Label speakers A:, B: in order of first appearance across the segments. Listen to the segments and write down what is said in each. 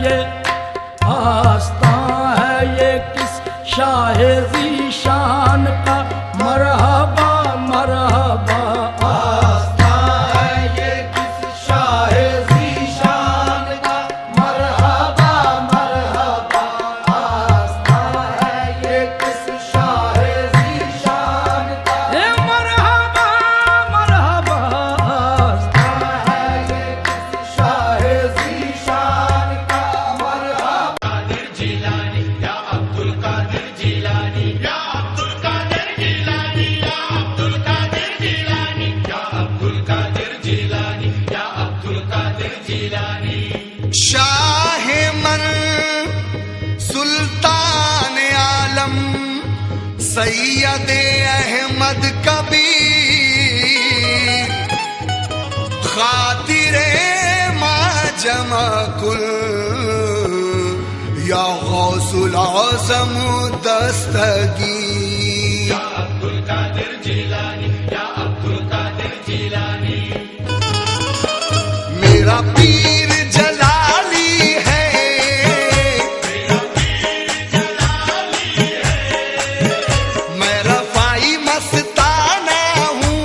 A: ये आस्था है ये किस शाह ज़ीशान का मरहबा मरहबा।
B: आस्था है ये किस शाह ज़ीशान का मरहबा मरहबा। आस्था है ये किस शाह ज़ीशान का
A: मरहबा मरहबा।
B: आस्था है ये किस शाह ज़ीशान का मरहबा।
C: कादिर जिलानी या अब्दुल कादिर जिलानी या अब्दुल कादिर जिलानी या अब्दुल कादिर जिलानी या अब्दुल कादिर जिलानी या अब्दुल कादिर जिलानी।
D: शाह मन सुल्तान आलम सैयद अहमद कबीर खातिरे मां जमा कुल या गौसुल आज़म दस्तगीर।
C: या अब्दुल कादिर जिलानी या अब्दुल कादिर जिलानी।
D: मेरा पीर जलाली है, मैं रफ़ाई मस्ताना हूँ,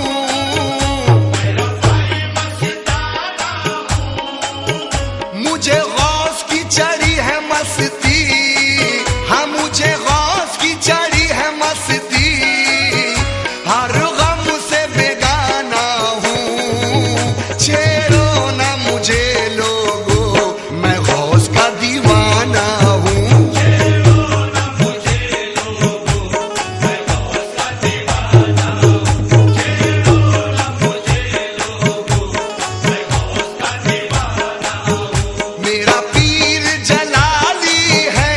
D: मुझे गौस की चढ़ी है मस्ती, हाँ मुझे गौस की चढ़ी है मस्ती, हर गम से बेगाना हूँ, छेड़ो ना मुझे लोगो मैं गौस का दीवाना हूँ। मेरा पीर जलाली है,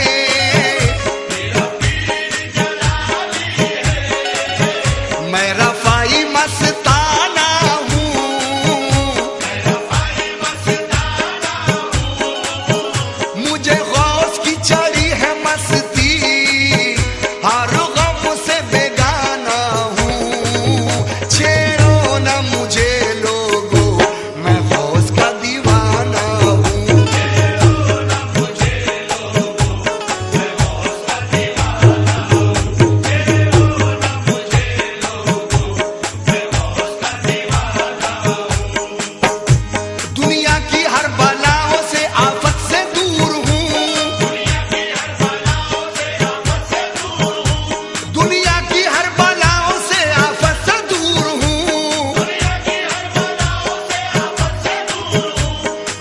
D: मैं रफ़ाई मस्ताना हूँ, मुझे गौस की चढ़ी है मस्ती, हर गम से बेगाना हूँ, छेड़ो ना मुझे लोगो मैं गौस का दीवाना हूँ। दुनिया की हर बलाओं से आफत से दूर हूँ, दुनिया की हर बलाओं से आफत से दूर हूँ,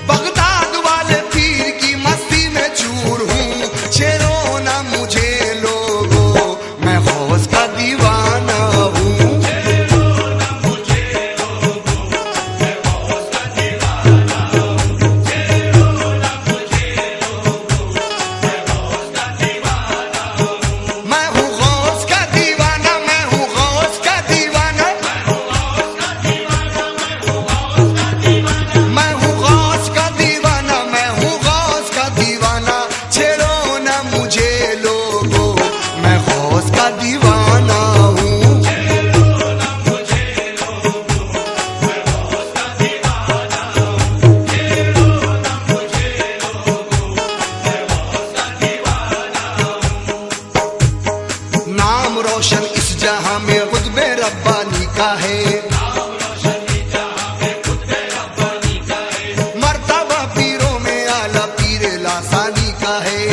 D: बगदाद वाले पीर की मस्ती में चूर हूँ, छेड़ो ना मुझे लोगो मैं गौस का दीवाना हूँ। मैं हूँ गौस का दीवाना, मैं हूँ गौस का दीवाना, मैं हूँ गौस का दीवाना, मैं हूँ गौस का दीवाना, छेड़ो ना मुझे लोगो मैं गौस का दीवाना हूँ। नाम रोशन इस जहां में खुतबे रब्बानी का है, मर्तबा पीरों में आला पीरे लासानी का है,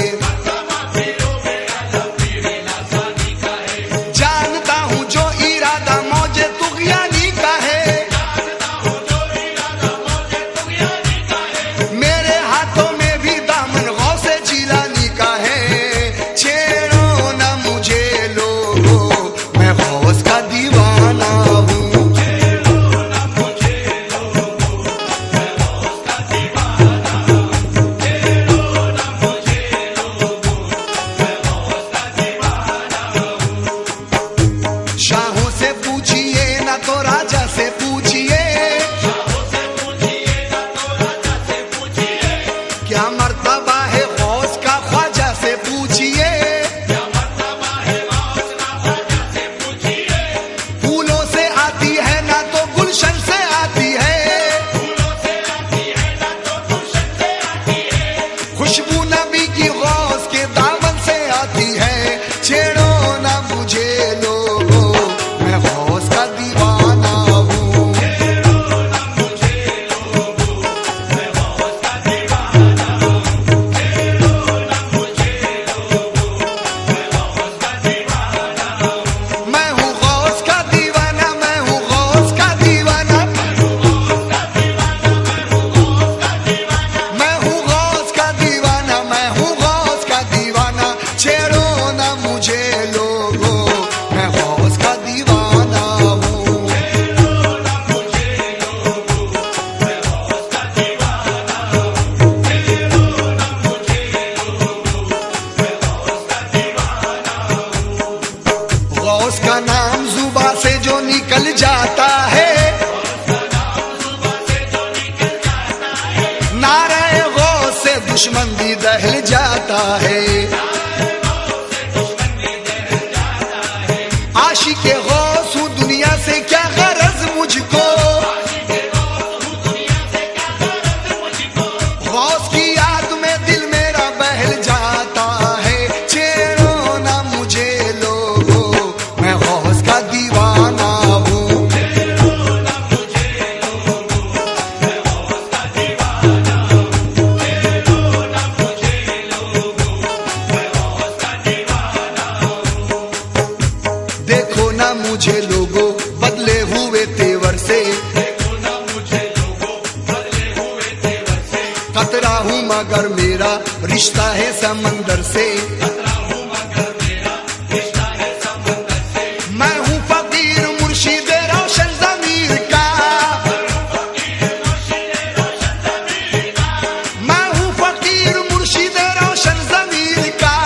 D: जानता हूँ जो इरादा मौजे तुगयानी का है, मेरे हाथों में भी दामन गौसे जिलानी का है, छेड़ो ना मुझे लोगो मैं गौस का दीवाना हूँ। शाहों से पूछिए ना तो राजा से पूछिए, क्या मर्तबा है गौस का ख्वाजा से पूछिए, फूलों से आती है ना तो गुलशन से आती है, खुशबू नबी की गौस के दामन से आती है, छेड़ो ना मुझे लोगो मैं गौस का दीवाना हूँ। मैं हूँ गौस का दीवाना, मैं हूँ गौस का दीवाना, मैं हूँ गौस का दीवाना, मैं हूँ गौस का दीवाना, छेड़ो ना मुझे लोगो मैं गौस का दीवाना हूँ। गौस का नाम जुबा से जो निकल जाता है, नारे गौस से दुश्मन भी दहल जाता है। आशिके गौस हूँ दुनिया से क्या गरज मुझको, गौस की याद में दिल मेरा बहल जाता है, छेड़ो ना मुझे लोगो मैं गौस का दीवाना हूँ। देखो ना मुझे लोगो बदले हुए तेवर से, कतरा हूँ मगर मेरा रिश्ता है समंदर से। मैं हूँ फकीर मुर्शिद रोशन ज़मीर का, मैं हूँ फकीर मुर्शिद रोशन ज़मीर का,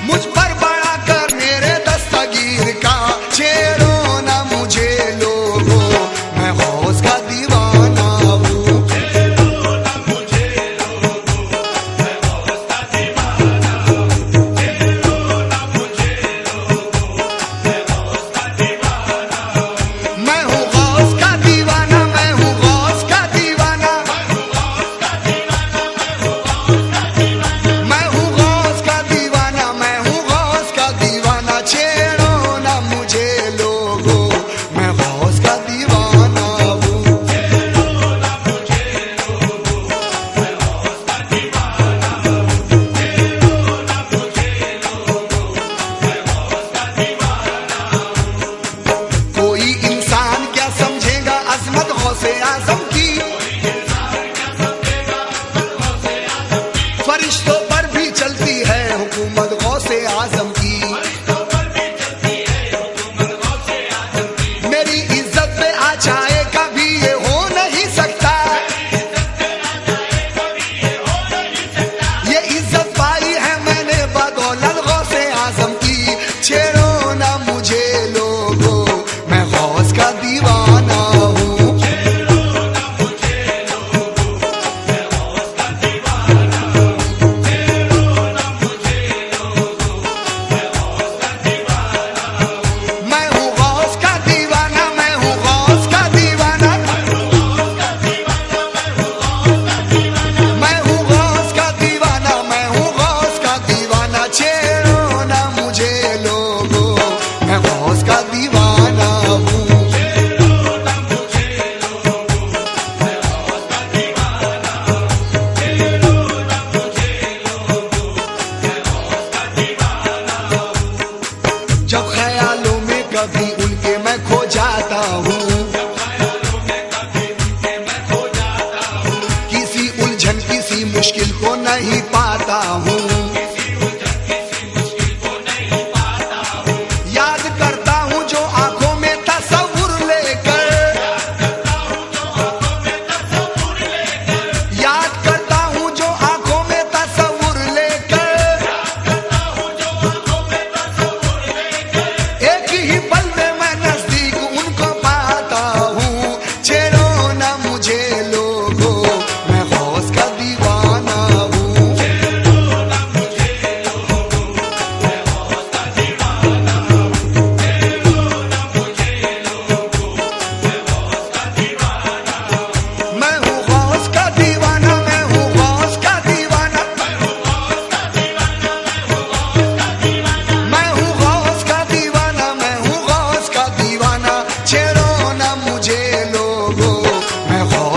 D: मुझ पर बड़ा कर मेरे दस्तगीर का, छेड़ो ना मुझे लोगो मैं गौस का दीवाना हूँ।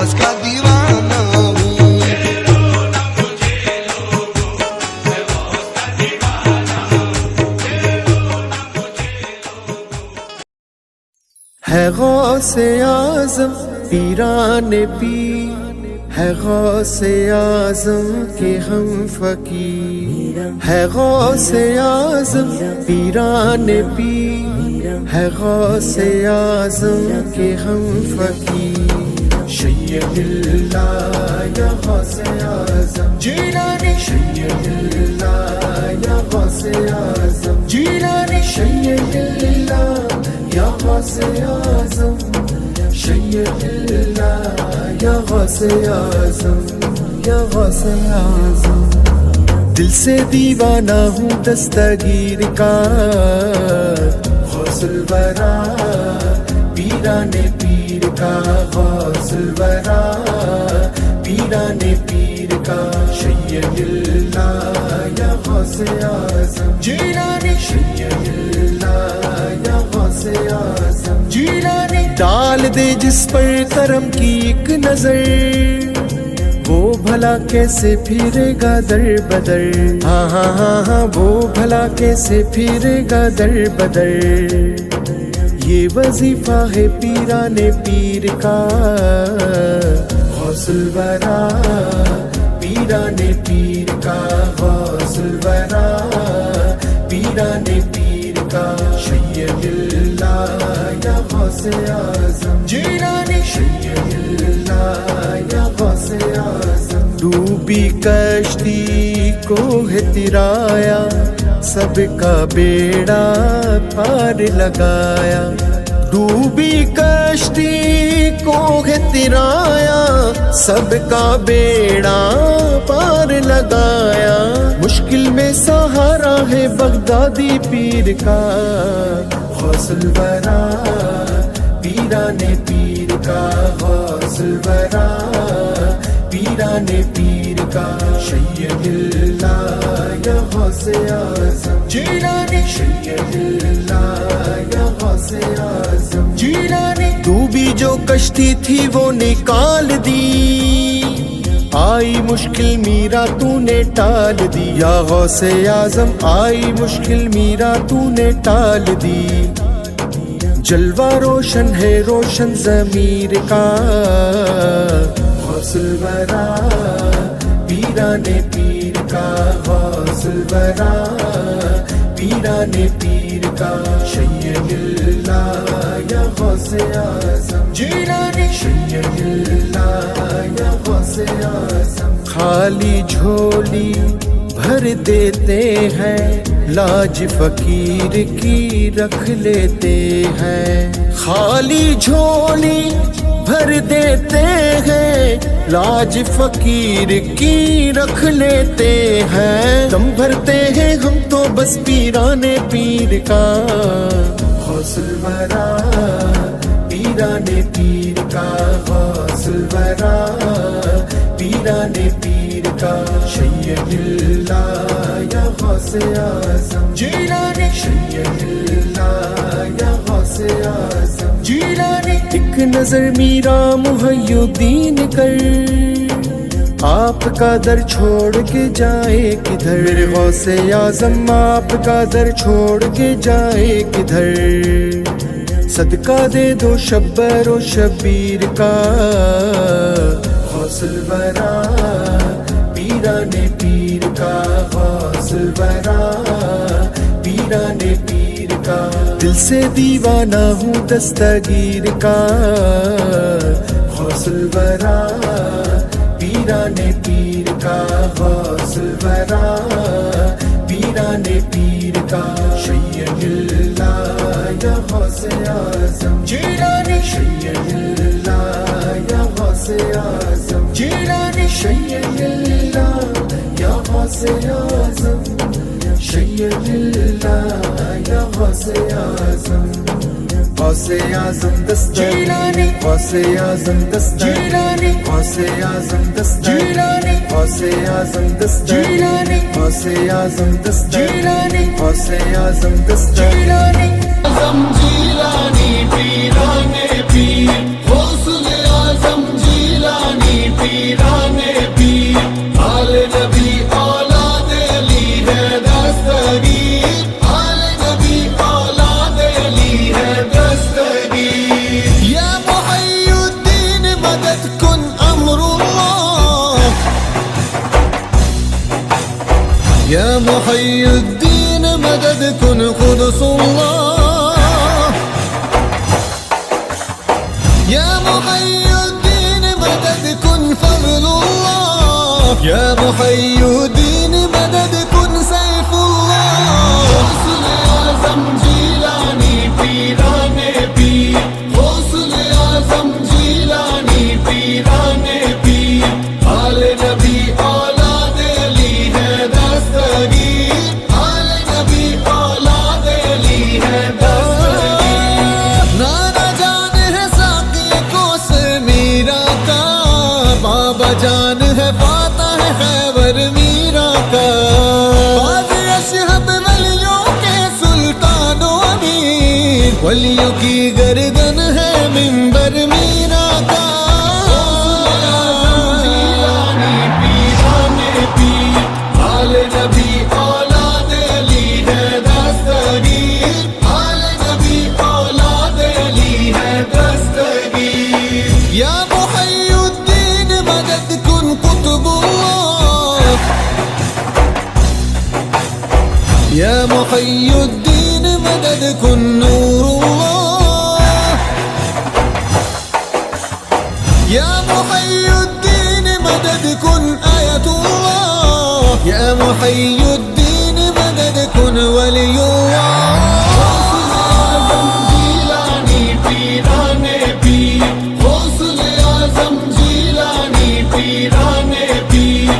D: गौस का दीवाना हूँ।
E: है गौसे आज़म पीराने पीर, है गौसे आज़म के हम फकीर, है गौसे आज़म पीराने पीर, है गौसे आज़म के हम फकीर। शय्यदुल्लाह या गौसे आज़म जीलानी, शय्यदुल्लाह या गौसे आज़म जीलानी, शय्यदुल्लाह या गौसे आज़म, शय्यदुल्लाह या गौसे आज़म, या गौसे आज़म। दिल से दीवाना हूँ दस्तगीर का, गौसुल वरा पीराने पीर का, गौसुल वरा पीराने पीर का। शय्यदुल्लाह या गौसे आज़म जीलानी, शय्यदुल्लाह या गौसे आज़म जीलानी। डाल दे जिस पर करम की एक नजर, वो भला कैसे फिरेगा दर बदर। हाँ हाँ हाँ हाँ, वो भला कैसे फिरेगा दर बदर। ये वजीफा है पीराने पीर का, गौसुल वरा पीराने पीर का, गौसुल वरा पीराने पीर का। शय्यदुल्लाह या गौसे आज़म जीलानी, शय्यदुल्लाह या गौसे आज़म। डूबी कश्ती को है तिराया, सबका बेड़ा पार लगाया। डूबी कश्ती को है तिराया, सबका बेड़ा पार लगाया। मुश्किल में सहारा है बगदादी पीर का, गौसुल वरा पीराने पीर का, गौसुल वरा पीराने पीर का। शय्यदुल्लाह या गौसे आज़म जीलानी, शय्यदुल्लाह या गौसे आज़म जीलानी। डूबी जो कश्ती थी वो निकाल दी, आई मुश्किल मीरा तूने टाल दी। या गौसे आज़म आई मुश्किल मीरा तूने टाल दी। जलवा रोशन है रोशन ज़मीर का, गौसुल वरा पीराने पीर का, गौसुल वरा पीराने पीर का। शय्यदुल्लाह या गौसे आज़म जीलानी, शय्यदुल्लाह या गौसे आज़म। खाली झोली भर देते हैं, लाज फकीर की रख लेते हैं। खाली झोली भर देते हैं, लाज फकीर की रख लेते हैं। दम भरते हैं हम तो बस पीराने पीर का, गौसुल वरा पीराने पीर का, गौसुल वरा पीराने पीर का। शय्यदुल्लाह या गौसे आज़म जीलानी, शय्यदुल्लाह या गौसे आज़म जीलानी। एक नजर मीरा मुहय्युद्दीन कर, आपका दर छोड़ के जाए किधर। मेरे गौसे आज़म आपका दर छोड़ के जाए किधर। सदका दे दो शब्बर ओ शबीर का, गौसुल वरा पीराने पीर का, गौसुल वरा पीराने पीर का। दिल से दीवाना हूँ दस्तगीर का, गौसुल वरा पीराने पीर का, गौसुल वरा पीराने पीर का। शय्यदुल्लाह या गौसे आज़म जीलानी, शय्यदुल्लाह या गौसे आज़म जीलानी, शय्यदुल्लाह या गौसे आज़म, शय्यदुल्लाह या गौसे आज़म। गौसे आज़म दस्तगीर, गौसे आज़म दस्तगीर, गौसे आज़म दस्तगीर, गौसे आज़म दस्तगीर, गौसे आज़म दस्तगीर, गौसे आज़म दस्तगीर।
C: आज़म जीलानी पीराने पीर, गौसुल आज़म जीलानी।
E: मुहय्यिद्दीन मदद कुन कुदसुल्लाह, या मुहय्यिद्दीन मदद कुन फज़लुल्लाह, या मुहय्यिद्दीन मदद कुन सैफुल्लाह। गौसुल आज़म जीलानी पीराने पीर, गौसुल आज़म जीलानी पीराने पीर, आले नबी औलाद अली है दस्तगीर, आले नबी औलाद अली है दस्तगीर। नाना जान है साक़ी कोस मीरा का, बाबा जान है फाता है खैबर मीरा का, बाज़ अशहब वलियों के सुल्तानो अमीर, वलियों की गर्दन है मिंबर मीरा का। आले नबी औलाद अली है दस्तगीर, आले नबी औलाद अली है दस्तगीर। या मुहय्यिद्दीन मदद कुन कुतुबुल्लाह, या मुहय्यिद्दीन मदद कुन नूरुल्लाह, या मुहय्यिद्दीन मदद कुन आयतुल्लाह, या मुहय्यिद्दीन मदद कुन वलियुल्लाह। गौसुल आज़म जीलानी पीराने पीर, गौसुल आज़म जीलानी पीराने पीर,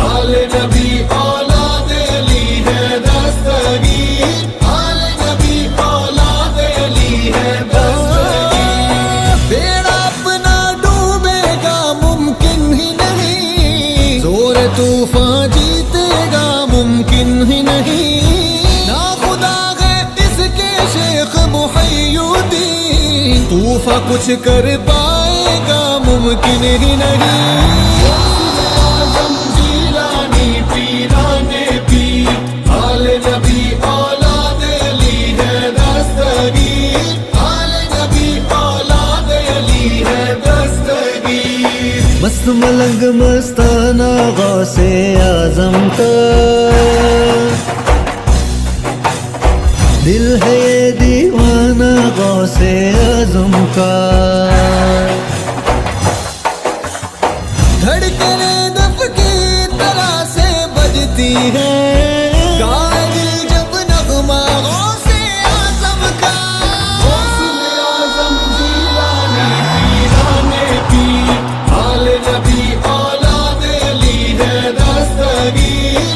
E: आले नबी औलाद अली है दस्तगीर, आले नबी औलाद अली है दस्तगीर। बेड़ा अपना डूबेगा मुमकिन ही नहीं, जोर तूफान जीतेगा मुमकिन ही नहीं, ना खुदा है इसके शेख मुहय्यिद्दीन, तूफा कुछ कर पाएगा मुमकिन ही नहीं। गौसुल आज़म जीलानी पीराने पीर, आले नबी औलाद अली है दस्तगीर, आले नबी औलाद अली है दस्तगीर। मस्त मलंग मस्ताना गौसे आज़म का, दिल है ये दीवाना गौसे आज़म का। धड़कने दफ की तरह से बजती है, गाए दिल जब नगमा गौसे आज़म का। गौसुल आज़म जीलानी पीराने पीर, आले नबी औलाद अली है दस्तगीर।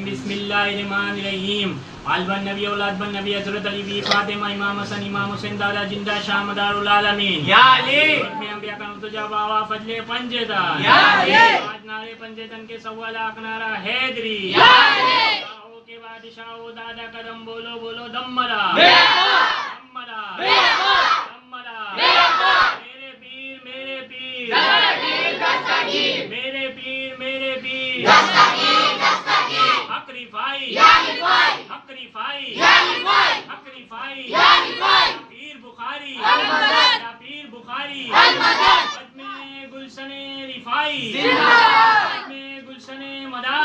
F: बिस्मिल्लाहिर्रहमानिर्रहीम। आलबन नबी औलाद बन नबी हज़रत अली भी फातिमा इमाम हसन इमाम हुसैन दादा जिंदा शामदारुल आलमीन। या अली में अंबिया का तुझा बावा फजले पंजेदा, या अली आज नारे पंजेतन के सवा लाख नारा हैदरी, या अली आओ के बादशाह दादा कदम बोलो बोलो दम्मरा दम्मरा दम्मरा। मेरे पीर मेरे पीर दस्तगीर, मेरे पीर मेरे पीर दस्तगीर, हक रिफाई हक रिफाई हक रिफाई, पीर बुखारी या पीर बुखारी, में गुलशने रिफाई में गुलशने मदा,